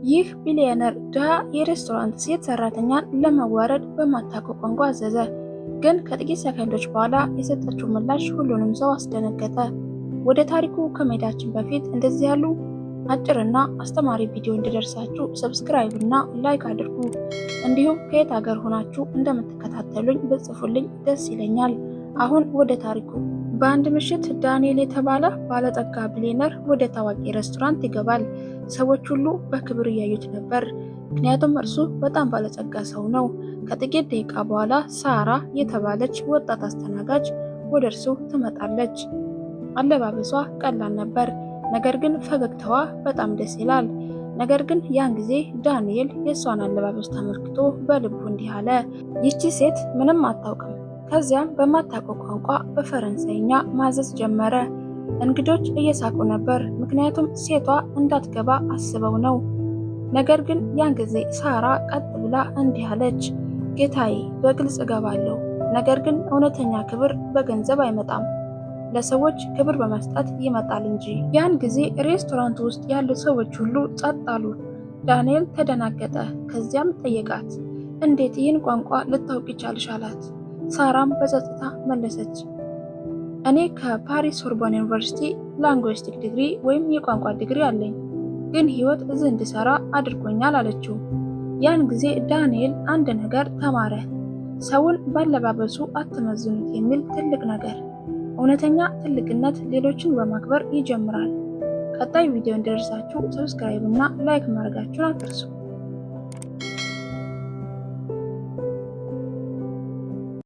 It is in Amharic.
ይህ ቢሊየነር ድሃ የሬስቶራንት ሴት ሰራተኛን ለማዋረድ በማታውቀው ቋንቋ አዘዘ። ግን ከጥቂት ሰከንዶች በኋላ የሰጠችው ምላሽ ሁሉንም ሰው አስደነገጠ። ወደ ታሪኩ ከመሄዳችን በፊት እንደዚህ ያሉ አጭርና አስተማሪ ቪዲዮ እንዲደርሳችሁ ሰብስክራይብ እና ላይክ አድርጉ። እንዲሁም ከየት ሀገር ሆናችሁ እንደምትከታተሉኝ ብጽፉልኝ ደስ ይለኛል። አሁን ወደ ታሪኩ። በአንድ ምሽት ዳንኤል የተባለ ባለጠጋ ቢሊየነር ወደ ታዋቂ ሬስቶራንት ይገባል። ሰዎች ሁሉ በክብር እያዩት ነበር፣ ምክንያቱም እርሱ በጣም ባለጸጋ ሰው ነው። ከጥቂት ደቂቃ በኋላ ሳራ የተባለች ወጣት አስተናጋጅ ወደ እርሱ ትመጣለች። አለባበሷ ቀላል ነበር፣ ነገር ግን ፈገግታዋ በጣም ደስ ይላል። ነገር ግን ያን ጊዜ ዳንኤል የእሷን አለባበስ ተመልክቶ በልቡ እንዲህ አለ፣ ይቺ ሴት ምንም አታውቅም። ከዚያም በማታውቀው ቋንቋ በፈረንሳይኛ ማዘዝ ጀመረ። እንግዶች እየሳቁ ነበር፣ ምክንያቱም ሴቷ እንዳትገባ አስበው ነው። ነገር ግን ያን ጊዜ ሳራ ቀጥ ብላ እንዲህ አለች፣ ጌታዬ፣ በግልጽ እገባለሁ። ነገር ግን እውነተኛ ክብር በገንዘብ አይመጣም፣ ለሰዎች ክብር በመስጠት ይመጣል እንጂ። ያን ጊዜ ሬስቶራንት ውስጥ ያሉ ሰዎች ሁሉ ጸጥ አሉ። ዳንኤል ተደናገጠ። ከዚያም ጠየቃት፣ እንዴት ይህን ቋንቋ ልታውቂ ቻልሽ? አላት። ሳራም በጸጥታ መለሰች፣ እኔ ከፓሪስ ሶርቦን ዩኒቨርሲቲ ላንጉስቲክ ዲግሪ ወይም የቋንቋ ዲግሪ አለኝ፣ ግን ህይወት እዚህ እንድሰራ አድርጎኛል አለችው። ያን ጊዜ ዳንኤል አንድ ነገር ተማረ፣ ሰውን ባለባበሱ አትመዝኑት የሚል ትልቅ ነገር። እውነተኛ ትልቅነት ሌሎችን በማክበር ይጀምራል። ቀጣይ ቪዲዮ እንዲደርሳችሁ ሰብስክራይብ እና ላይክ ማድረጋችሁን አትርሱ።